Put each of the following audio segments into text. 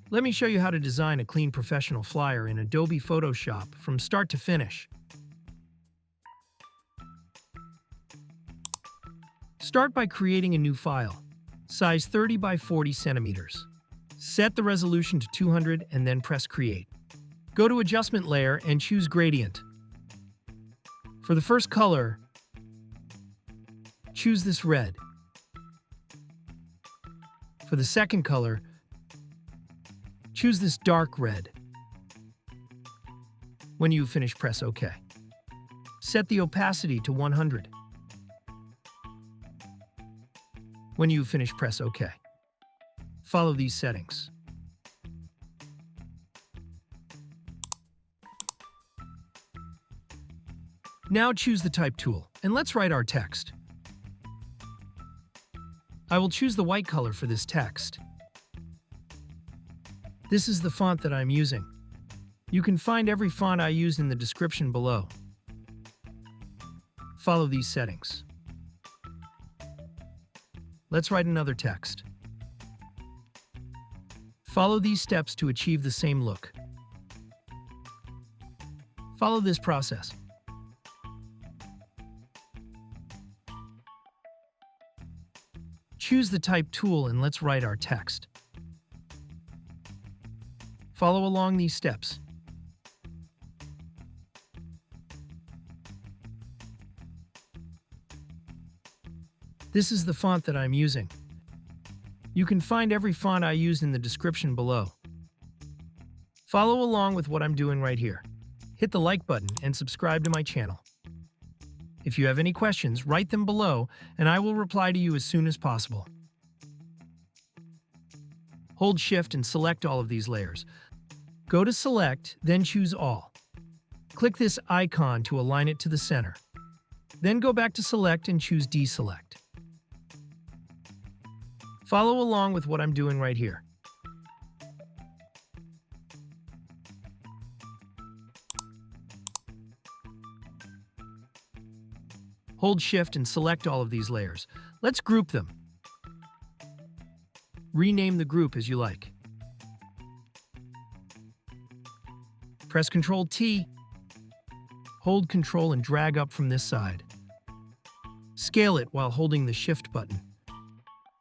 Let me show you how to design a clean professional flyer in Adobe Photoshop from start to finish. Start by creating a new file, size 30 by 40 centimeters. Set the resolution to 200 and then press Create. Go to Adjustment Layer and choose Gradient. For the first color, choose this red. For the second color, choose this dark red. When you finish, press OK. Set the opacity to 100. When you finish, press OK. Follow these settings. Now choose the Type tool, and let's write our text. I will choose the white color for this text. This is the font that I'm using. You can find every font I used in the description below. Follow these settings. Let's write another text. Follow these steps to achieve the same look. Follow this process. Choose the Type tool and let's write our text. Follow along these steps. This is the font that I'm using. You can find every font I used in the description below. Follow along with what I'm doing right here. Hit the like button and subscribe to my channel. If you have any questions, write them below and I will reply to you as soon as possible. Hold Shift and select all of these layers. Go to Select, then choose All. Click this icon to align it to the center. Then go back to Select and choose Deselect. Follow along with what I'm doing right here. Hold Shift and select all of these layers. Let's group them. Rename the group as you like. Press Ctrl-T. Hold Ctrl and drag up from this side. Scale it while holding the Shift button.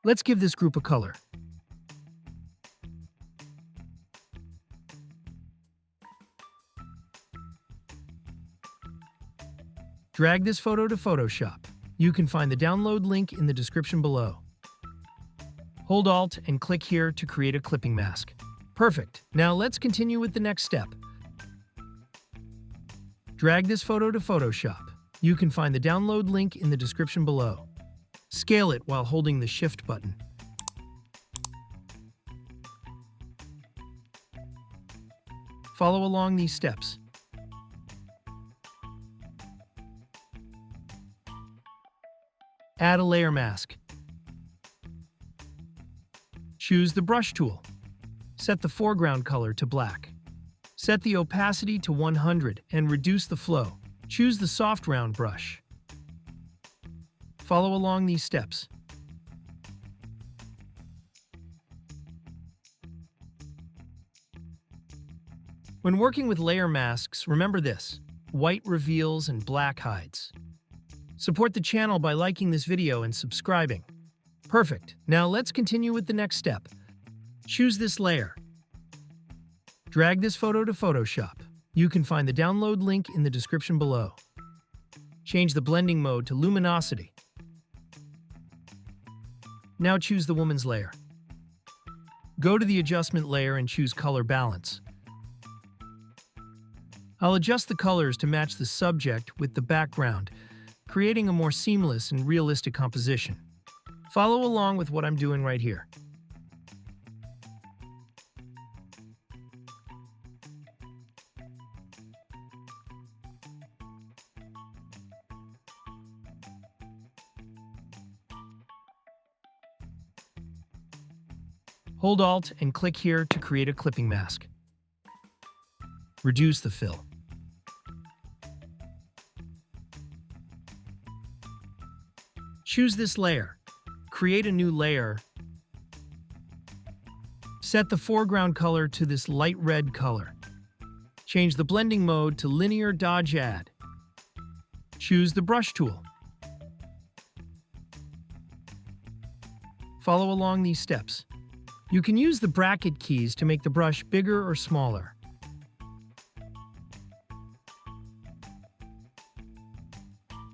Let's give this group a color. Drag this photo to Photoshop. You can find the download link in the description below. Hold Alt and click here to create a clipping mask. Perfect. Now let's continue with the next step. Drag this photo to Photoshop. You can find the download link in the description below. Scale it while holding the Shift button. Follow along these steps. Add a layer mask. Choose the Brush tool. Set the foreground color to black. Set the opacity to 100 and reduce the flow. Choose the soft round brush. Follow along these steps. When working with layer masks, remember this: white reveals and black hides. Support the channel by liking this video and subscribing. Perfect. Now let's continue with the next step. Choose this layer. Drag this photo to Photoshop. You can find the download link in the description below. Change the blending mode to luminosity. Now choose the woman's layer. Go to the adjustment layer and choose color balance. I'll adjust the colors to match the subject with the background, creating a more seamless and realistic composition. Follow along with what I'm doing right here. Hold Alt and click here to create a clipping mask. Reduce the fill. Choose this layer. Create a new layer. Set the foreground color to this light red color. Change the blending mode to Linear Dodge Add. Choose the brush tool. Follow along these steps. You can use the bracket keys to make the brush bigger or smaller.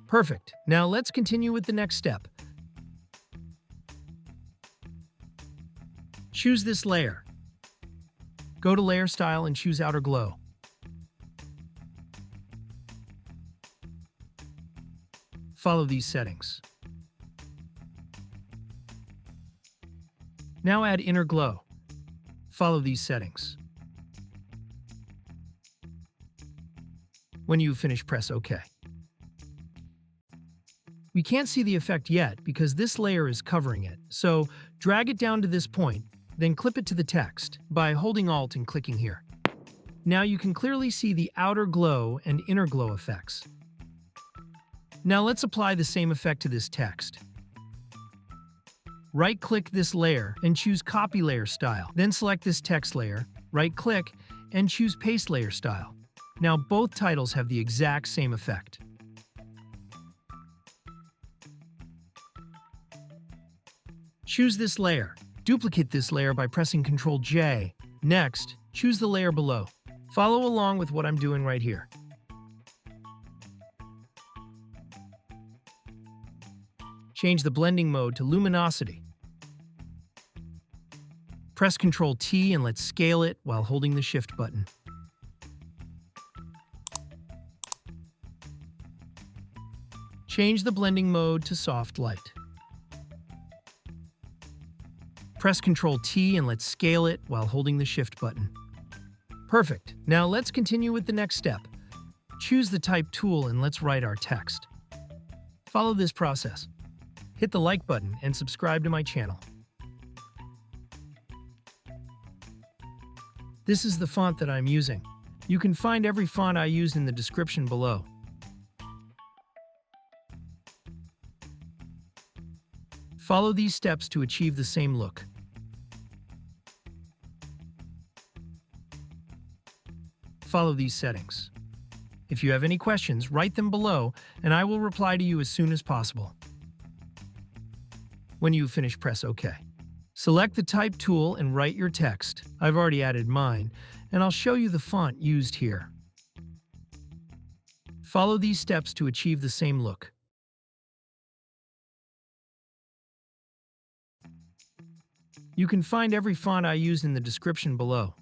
Perfect. Now let's continue with the next step. Choose this layer. Go to Layer Style and choose Outer Glow. Follow these settings. Now add Inner Glow. Follow these settings. When you finish, press OK. We can't see the effect yet because this layer is covering it, so drag it down to this point, then clip it to the text by holding Alt and clicking here. Now you can clearly see the outer glow and inner glow effects. Now let's apply the same effect to this text. Right-click this layer and choose Copy Layer Style. Then select this text layer, right-click, and choose Paste Layer Style. Now both titles have the exact same effect. Choose this layer. Duplicate this layer by pressing Ctrl-J. Next, choose the layer below. Follow along with what I'm doing right here. Change the blending mode to luminosity. Press Ctrl-T and let's scale it while holding the Shift button. Change the blending mode to soft light. Press Ctrl-T and let's scale it while holding the Shift button. Perfect. Now let's continue with the next step. Choose the Type tool and let's write our text. Follow this process. Hit the like button and subscribe to my channel. This is the font that I'm using. You can find every font I use in the description below. Follow these steps to achieve the same look. Follow these settings. If you have any questions, write them below and I will reply to you as soon as possible. When you finish, press OK. Select the Type tool and write your text. I've already added mine, and I'll show you the font used here. Follow these steps to achieve the same look. You can find every font I used in the description below.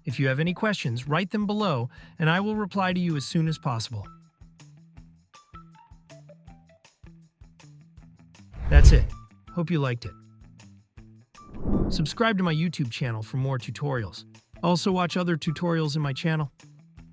If you have any questions, write them below, and I will reply to you as soon as possible. That's it. Hope you liked it. Subscribe to my YouTube channel for more tutorials. Also watch other tutorials in my channel.